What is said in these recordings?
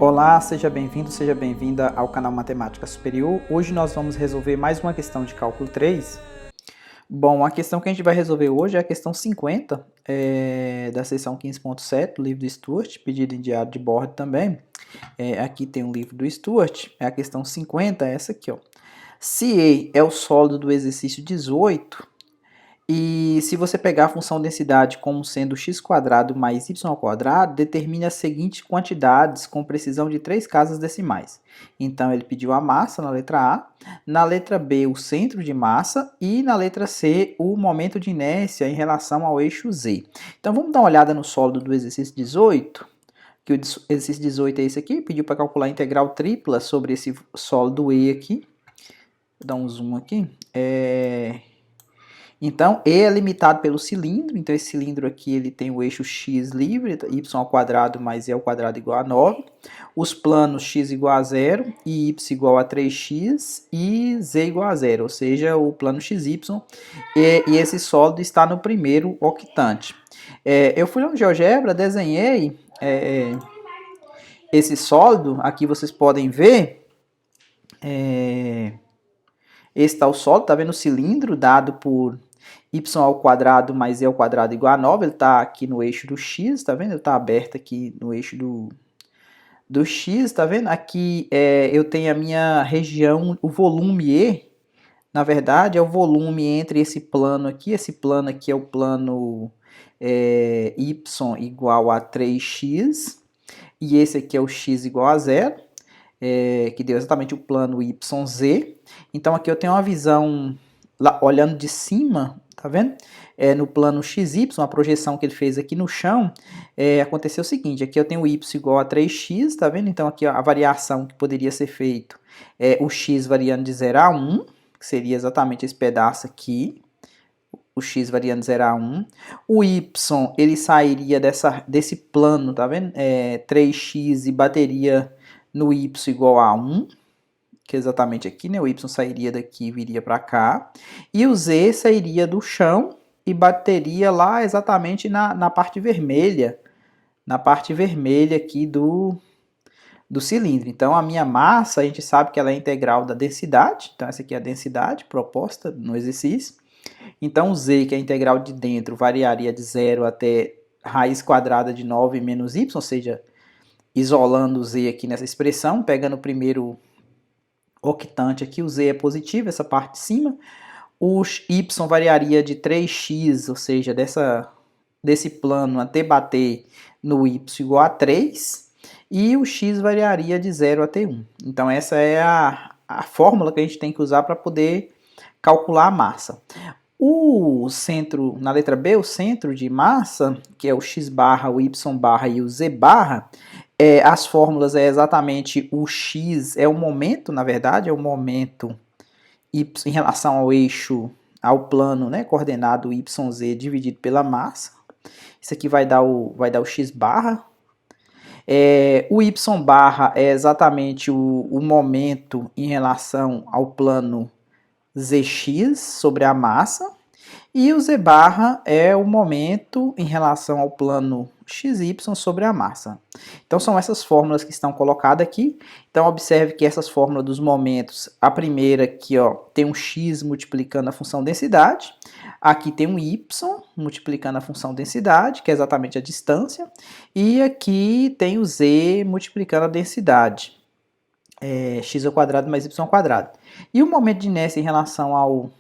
Olá, seja bem-vindo, seja bem-vinda ao canal Matemática Superior. Hoje nós vamos resolver mais uma questão de cálculo 3. Bom, a questão que a gente vai resolver hoje é a questão 50, da seção 15.7 do livro do Stuart, pedido em diário de bordo também. Aqui tem um livro do Stuart, é a questão 50, essa aqui, ó. Se E é o sólido do exercício 18, e se você pegar a função densidade como sendo x² mais y², determine as seguintes quantidades com precisão de 3 casas decimais. Então, ele pediu a massa na letra A, na letra B o centro de massa e na letra C o momento de inércia em relação ao eixo Z. Então, vamos dar uma olhada no sólido do exercício 18, que o exercício 18 é esse aqui, pediu para calcular a integral tripla sobre esse sólido E aqui. Vou dar um zoom aqui. Então, E é limitado pelo cilindro, então esse cilindro aqui ele tem o eixo x livre, y² mais E² igual a 9, os planos x igual a 0 e y igual a 3x e z igual a 0, ou seja, o plano xy, e esse sólido está no primeiro octante. Eu fui no GeoGebra, desenhei esse sólido, aqui vocês podem ver, esse está o sólido, tá vendo o cilindro dado por y² mais E² igual a 9, ele está aqui no eixo do x, tá vendo? Ele está aberto aqui no eixo do x, tá vendo? Aqui eu tenho a minha região, o volume E, na verdade é o volume entre esse plano aqui é o plano y igual a 3x, e esse aqui é o x igual a 0, que deu exatamente o plano YZ. Então aqui eu tenho uma visão, olhando de cima, tá vendo? No plano XY, a projeção que ele fez aqui no chão, aconteceu o seguinte, aqui eu tenho y igual a 3x, tá vendo? Então aqui a variação que poderia ser feito é o x variando de 0 a 1, que seria exatamente esse pedaço aqui, o x variando de 0 a 1. O y, ele sairia desse plano, tá vendo? 3x e bateria no y igual a 1, que é exatamente aqui, né? O y sairia daqui e viria para cá. E o z sairia do chão e bateria lá exatamente na parte vermelha. Na parte vermelha aqui do cilindro. Então, a minha massa, a gente sabe que ela é integral da densidade. Então, essa aqui é a densidade proposta no exercício. Então, o z, que é a integral de dentro, variaria de 0 até raiz quadrada de 9 menos y, ou seja, isolando o z aqui nessa expressão, pegando o primeiro octante aqui, o z é positivo, essa parte de cima, o y variaria de 3x, ou seja, desse plano até bater no y igual a 3, e o x variaria de 0 até 1. Então essa é a fórmula que a gente tem que usar para poder calcular a massa. O centro, na letra B, o centro de massa, que é o x barra, o y barra e o z barra, as fórmulas é exatamente o x, é o momento, na verdade, é o momento y em relação ao eixo, ao plano, né, coordenado yz dividido pela massa. Isso aqui vai dar o x barra. O y barra é exatamente o momento em relação ao plano zx sobre a massa. E o z barra é o momento em relação ao plano xy sobre a massa. Então são essas fórmulas que estão colocadas aqui. Então observe que essas fórmulas dos momentos, a primeira aqui, ó, tem um x multiplicando a função densidade. Aqui tem um y multiplicando a função densidade, que é exatamente a distância. E aqui tem o z multiplicando a densidade. X² mais y². E o momento de inércia em relação ao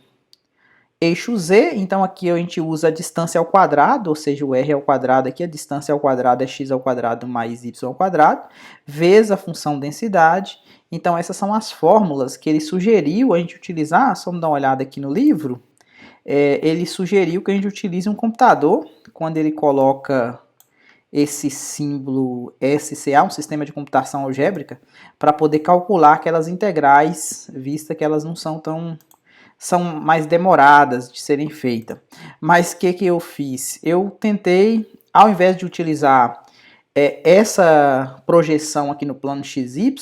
eixo z, então aqui a gente usa a distância ao quadrado, ou seja, o r ao quadrado aqui, a distância ao quadrado é x² mais y², vezes a função densidade. Então essas são as fórmulas que ele sugeriu a gente utilizar. Só vamos dar uma olhada aqui no livro. Ele sugeriu que a gente utilize um computador, quando ele coloca esse símbolo SCA, um sistema de computação algébrica, para poder calcular aquelas integrais, vista que elas não são mais demoradas de serem feitas. Mas o que eu fiz? Eu tentei, ao invés de utilizar essa projeção aqui no plano XY,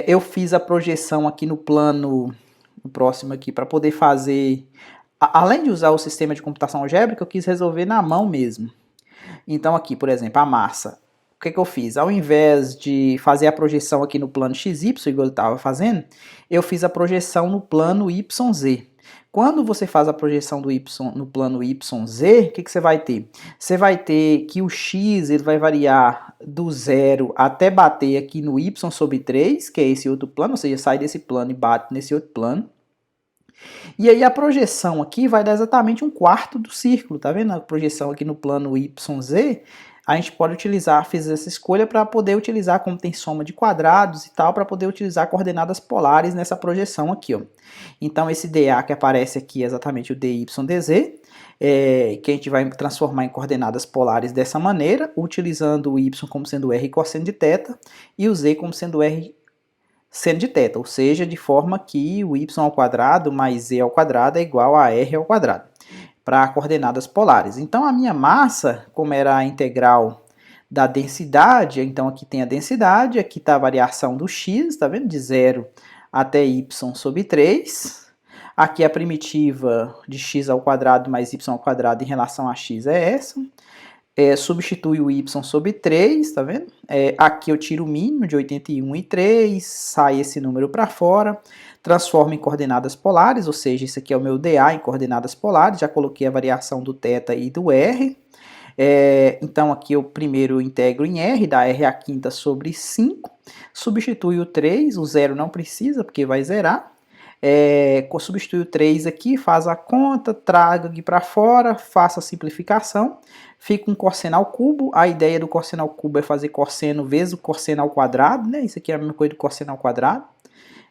eu fiz a projeção aqui no plano, no próximo aqui, para poder fazer, além de usar o sistema de computação algébrica, eu quis resolver na mão mesmo. Então aqui, por exemplo, a massa. o que eu fiz? Ao invés de fazer a projeção aqui no plano XY, igual eu estava fazendo, eu fiz a projeção no plano YZ. Quando você faz a projeção do y no plano YZ, o que você vai ter? Você vai ter que o x ele vai variar do zero até bater aqui no y sobre 3, que é esse outro plano, ou seja, sai desse plano e bate nesse outro plano. E aí a projeção aqui vai dar exatamente um quarto do círculo, tá vendo? A projeção aqui no plano YZ, a gente pode utilizar, fiz essa escolha para poder utilizar, como tem soma de quadrados e tal, para poder utilizar coordenadas polares nessa projeção aqui, ó. Então esse dA que aparece aqui é exatamente o DYDZ, que a gente vai transformar em coordenadas polares dessa maneira, utilizando o Y como sendo R cosseno de θ e o Z como sendo R seno de θ, ou seja, de forma que o y ao quadrado mais z ao quadrado é igual a r ao quadrado, para coordenadas polares. Então a minha massa, como era a integral da densidade, então aqui tem a densidade, aqui está a variação do x, tá vendo? De 0 até y sobre 3. Aqui a primitiva de x ao quadrado mais y ao quadrado em relação a x é essa. Substitui o y sobre 3, tá vendo? Aqui eu tiro o mínimo de 81,3, sai esse número para fora, transformo em coordenadas polares, ou seja, isso aqui é o meu dA em coordenadas polares, já coloquei a variação do θ e do r. Então aqui eu primeiro integro em r, dá r à quinta sobre 5, substitui o 3, o 0 não precisa porque vai zerar. Substitui o 3 aqui, faz a conta, traga aqui para fora, faça a simplificação, fica um cosseno ao cubo. A ideia do cosseno ao cubo é fazer cosseno vezes o cosseno ao quadrado, né? Isso aqui é a mesma coisa do cosseno ao quadrado,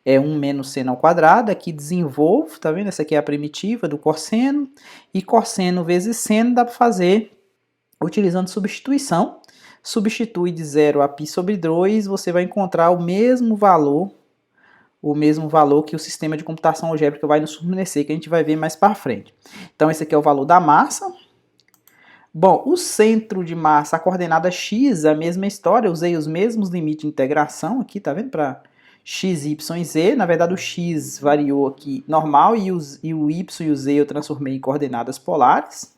é 1 menos seno ao quadrado. Aqui desenvolvo, tá vendo? Essa aqui é a primitiva do cosseno, e cosseno vezes seno dá para fazer utilizando substituição. Substitui de 0 a π sobre 2, você vai encontrar o mesmo valor que o sistema de computação algébrica vai nos fornecer, que a gente vai ver mais para frente. Então esse aqui é o valor da massa. Bom, o centro de massa, a coordenada x, é a mesma história, eu usei os mesmos limites de integração aqui, tá vendo? Para x, y e z, na verdade o x variou aqui normal e o y e o z eu transformei em coordenadas polares.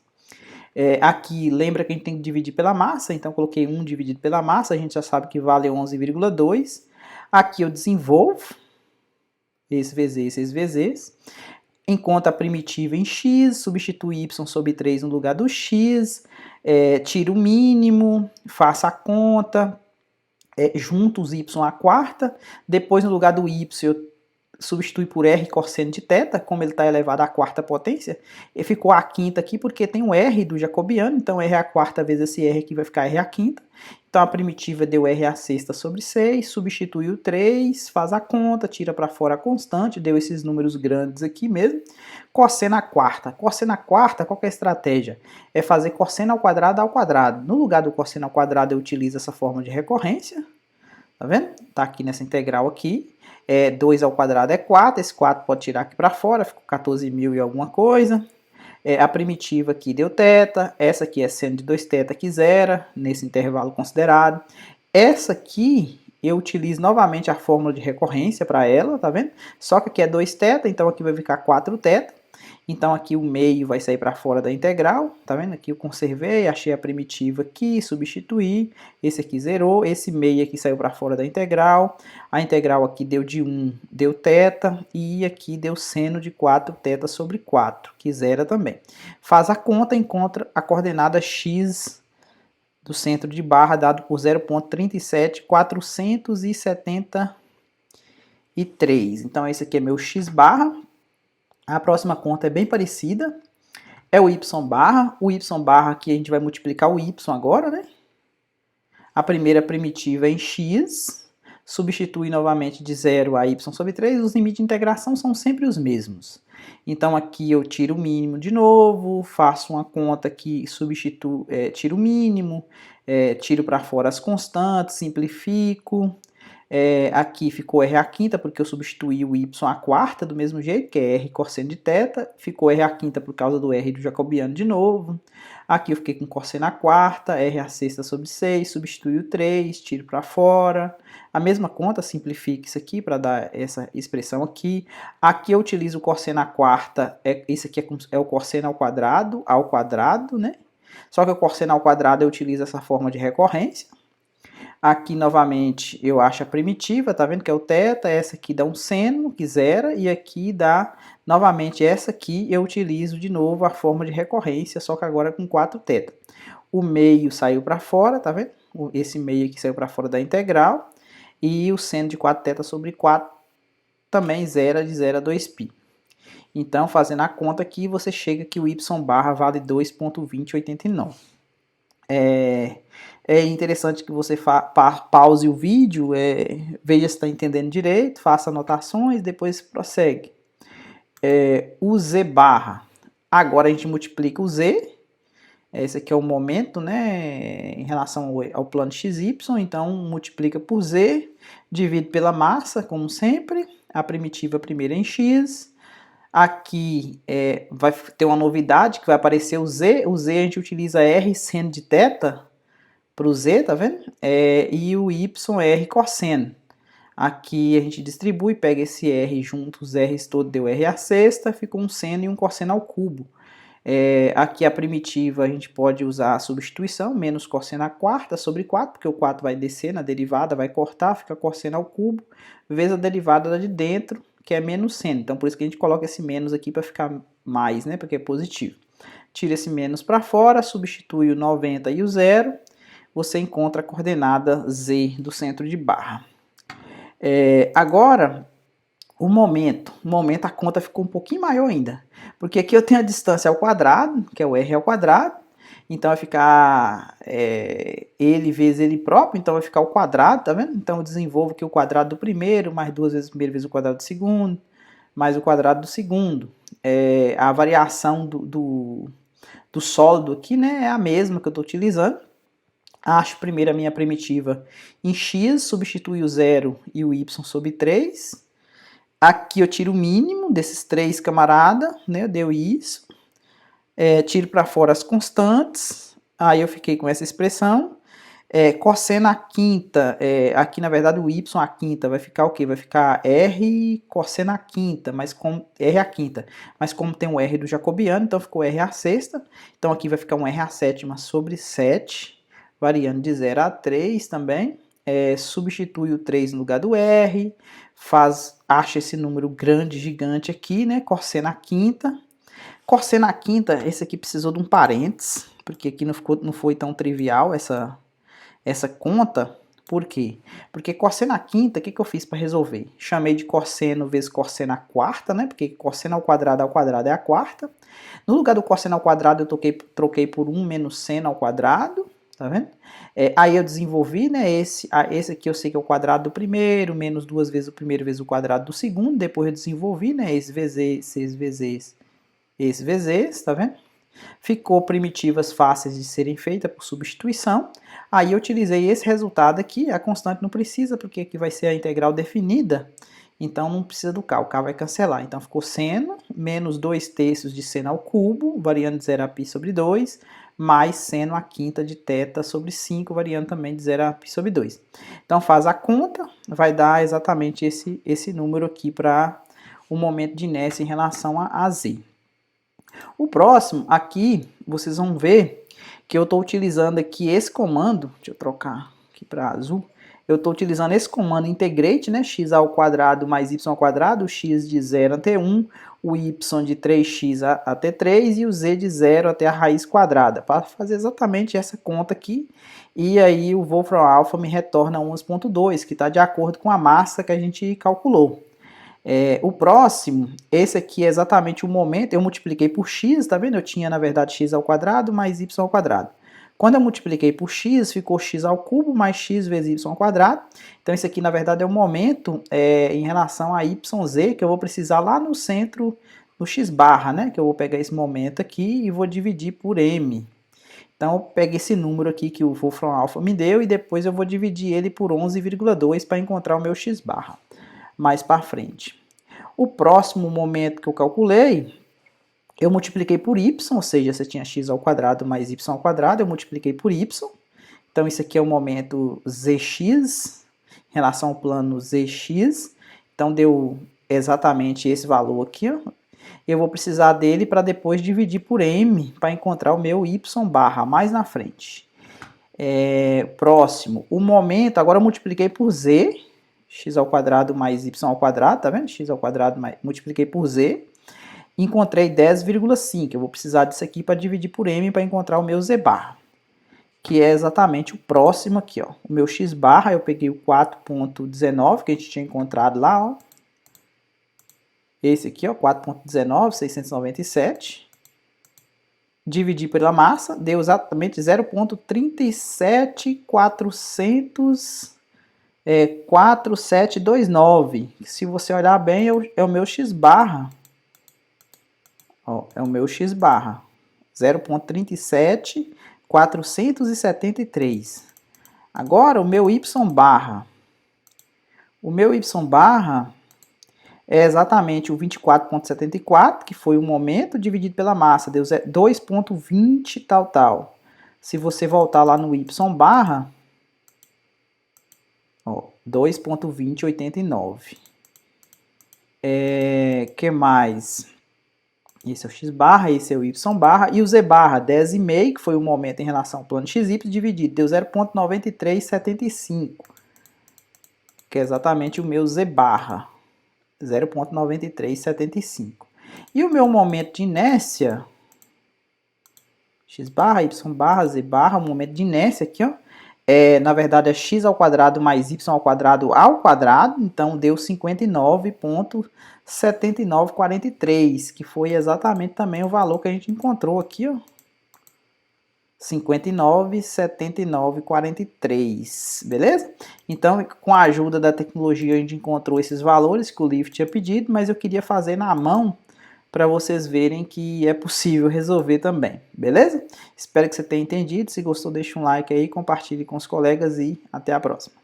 Aqui, lembra que a gente tem que dividir pela massa, então coloquei 1 dividido pela massa, a gente já sabe que vale 11,2. Aqui eu desenvolvo, esse vezes esse vezes, encontra a primitiva em x, substitui y sobre 3 no lugar do x, tira o mínimo, faça a conta, junta os y à quarta, depois no lugar do y eu substitui por r cosseno de θ, como ele está elevado à quarta potência, e ficou a quinta aqui porque tem o r do jacobiano, então r à quarta vezes esse r aqui vai ficar r à quinta. Então a primitiva deu r à sexta sobre 6, substitui o 3, faz a conta, tira para fora a constante, deu esses números grandes aqui mesmo. Cosseno à quarta. Cosseno à quarta, qual que é a estratégia? É fazer cosseno ao quadrado ao quadrado. No lugar do cosseno ao quadrado eu utilizo essa forma de recorrência, tá vendo? Tá aqui nessa integral aqui. 2 ao quadrado é 4, esse 4 pode tirar aqui para fora, ficou 14.000 e alguma coisa. A primitiva aqui deu θ, essa aqui é seno de 2θ que zera, nesse intervalo considerado. Essa aqui, eu utilizo novamente a fórmula de recorrência para ela, tá vendo? Só que aqui é 2θ, então aqui vai ficar 4θ. Então aqui o meio vai sair para fora da integral, tá vendo? Aqui eu conservei, achei a primitiva aqui, substituí, esse aqui zerou, esse meio aqui saiu para fora da integral, a integral aqui deu de 1, deu θ, e aqui deu seno de 4θ sobre 4, que zera também. Faz a conta, encontra a coordenada x do centro de barra dado por 0,37473. Então esse aqui é meu x barra. A próxima conta é bem parecida, é o y barra. O y barra aqui a gente vai multiplicar o y agora, né? A primeira primitiva é em x, substitui novamente de 0 a y sobre 3, os limites de integração são sempre os mesmos. Então aqui eu tiro o mínimo de novo, faço uma conta que substitui, tiro o mínimo, tiro para fora as constantes, simplifico. Aqui ficou r à quinta porque eu substituí o y à quarta do mesmo jeito, que é r cosseno de θ, ficou r à quinta por causa do r do jacobiano de novo. Aqui eu fiquei com cosseno à quarta, r à sexta sobre 6, substitui o 3, tiro para fora. A mesma conta, simplifica isso aqui para dar essa expressão aqui. Aqui eu utilizo o cosseno à quarta, esse aqui é o cosseno ao quadrado, né? Só que o cosseno ao quadrado eu utilizo essa forma de recorrência. Aqui, novamente, eu acho a primitiva, tá vendo que é o θ, essa aqui dá um seno, que zera, e aqui dá, novamente, essa aqui eu utilizo de novo a forma de recorrência, só que agora com 4θ. O meio saiu para fora, tá vendo? Esse meio aqui saiu para fora da integral, e o seno de 4θ sobre 4 também zera de 0 a 2π. Então, fazendo a conta aqui, você chega que o y barra vale 2,2089. É interessante que você pause o vídeo, veja se está entendendo direito, faça anotações, depois prossegue. O z barra, agora a gente multiplica o z, esse aqui é o momento, né, em relação ao plano xy, então multiplica por z, divide pela massa, como sempre, a primitiva primeira em x. Aqui vai ter uma novidade que vai aparecer o z a gente utiliza r seno de θ para o z, tá vendo? E o y r cosseno. Aqui a gente distribui, pega esse r junto, os r's todos deu r à sexta, ficou um seno e um cosseno ao cubo. Aqui a primitiva a gente pode usar a substituição, menos cosseno à quarta sobre 4, porque o 4 vai descer na derivada, vai cortar, fica cosseno ao cubo, vezes a derivada de dentro, que é menos seno. Então por isso que a gente coloca esse menos aqui para ficar mais, né, porque é positivo. Tira esse menos para fora, substitui o 90 e o 0, você encontra a coordenada z do centro de barra. Agora, o momento a conta ficou um pouquinho maior ainda, porque aqui eu tenho a distância ao quadrado, que é o r ao quadrado, então vai ficar ele vezes ele próprio, então vai ficar o quadrado, tá vendo? Então eu desenvolvo aqui o quadrado do primeiro, mais 2 vezes o primeiro vezes o quadrado do segundo, mais o quadrado do segundo. A variação do sólido aqui, né, é a mesma que eu estou utilizando. Acho primeiro a minha primitiva em x, substitui o 0 e o y sobre 3. Aqui eu tiro o mínimo desses 3 camarada, né, deu isso. Tiro para fora as constantes, aí eu fiquei com essa expressão. Cosseno à quinta, aqui na verdade o y à quinta vai ficar o quê? Vai ficar r cosseno à quinta, mas com r à quinta. Mas como tem o r do jacobiano, então ficou r à sexta. Então aqui vai ficar um r à sétima sobre 7, variando de 0 a 3 também. Substitui o 3 no lugar do r, acha esse número grande, gigante aqui, né? Cosseno à quinta. Cosseno à quinta, esse aqui precisou de um parênteses, porque aqui não foi tão trivial essa conta. Por quê? Porque cosseno à quinta, o que eu fiz para resolver? Chamei de cosseno vezes cosseno à quarta, né? Porque cosseno ao quadrado é a quarta. No lugar do cosseno ao quadrado, eu troquei por 1 menos seno ao quadrado, tá vendo? Aí eu desenvolvi, né? Esse aqui eu sei que é o quadrado do primeiro, menos 2 vezes o primeiro vezes o quadrado do segundo. Depois eu desenvolvi, né? Esse vezes esse vezes, tá vendo? Ficou primitivas fáceis de serem feitas por substituição. Aí eu utilizei esse resultado aqui, a constante não precisa, porque aqui vai ser a integral definida, então não precisa do k, o k vai cancelar. Então ficou seno, menos 2/3 de seno ao cubo, variando de 0 a π sobre 2, mais seno à quinta de θ sobre 5, variando também de 0 a π sobre 2. Então faz a conta, vai dar exatamente esse número aqui para o momento de inércia em relação a z. O próximo, aqui, vocês vão ver que eu estou utilizando aqui esse comando, deixa eu trocar aqui para azul, eu estou utilizando esse comando integrate, né, x ao quadrado mais y ao quadrado, o x de 0 até 1, o y de 3x até 3 e o z de 0 até a raiz quadrada, para fazer exatamente essa conta aqui, e aí o Wolfram Alpha me retorna 11,2, que está de acordo com a massa que a gente calculou. O próximo, esse aqui é exatamente o momento, eu multipliquei por x, tá vendo? Eu tinha, na verdade, x ao quadrado mais y ao quadrado. Quando eu multipliquei por x, ficou x ao cubo mais x vezes y ao quadrado. Então, esse aqui, na verdade, é o momento em relação a yz, que eu vou precisar lá no centro, no x barra, né? Que eu vou pegar esse momento aqui e vou dividir por m. Então, eu pego esse número aqui que o Wolfram Alpha me deu e depois eu vou dividir ele por 11,2 para encontrar o meu x barra. Mais para frente. O próximo momento que eu calculei, eu multipliquei por y, ou seja, você tinha x ao quadrado mais y ao quadrado, eu multipliquei por y. Então, isso aqui é o momento zx, em relação ao plano zx. Então, deu exatamente esse valor aqui, ó. Eu vou precisar dele para depois dividir por m, para encontrar o meu y barra mais na frente. Próximo, o momento, agora eu multipliquei por z, x ao quadrado mais y ao quadrado, tá vendo? X ao quadrado mais, multipliquei por z, encontrei 10,5. Eu vou precisar disso aqui para dividir por m para encontrar o meu z barra, que é exatamente o próximo aqui, ó. O meu x barra, eu peguei o 4.19 que a gente tinha encontrado lá, ó. Esse aqui, ó, 4.19, 697. Dividi pela massa, deu exatamente 0,3742729. Se você olhar bem, é o meu x barra. Ó, é o meu x barra. 0,37473. Agora, o meu y barra. O meu y barra é exatamente o 24,74, que foi o momento, dividido pela massa, deu 2,20 tal. Se você voltar lá no y barra, 2,2089. Que mais? Esse é o x barra, esse é o y barra, e o z barra, 10,5, que foi o momento em relação ao plano xy, dividido, deu 0,9375, que é exatamente o meu z barra. 0,9375. E o meu momento de inércia, x barra, y barra, z barra, o momento de inércia aqui, ó, na verdade é x ao quadrado mais y ao quadrado, então deu 59,7943, que foi exatamente também o valor que a gente encontrou aqui, ó. 59,7943, beleza? Então, com a ajuda da tecnologia, a gente encontrou esses valores que o livro tinha pedido, mas eu queria fazer na mão para vocês verem que é possível resolver também, beleza? Espero que você tenha entendido. Se gostou, deixa um like aí, compartilhe com os colegas e até a próxima.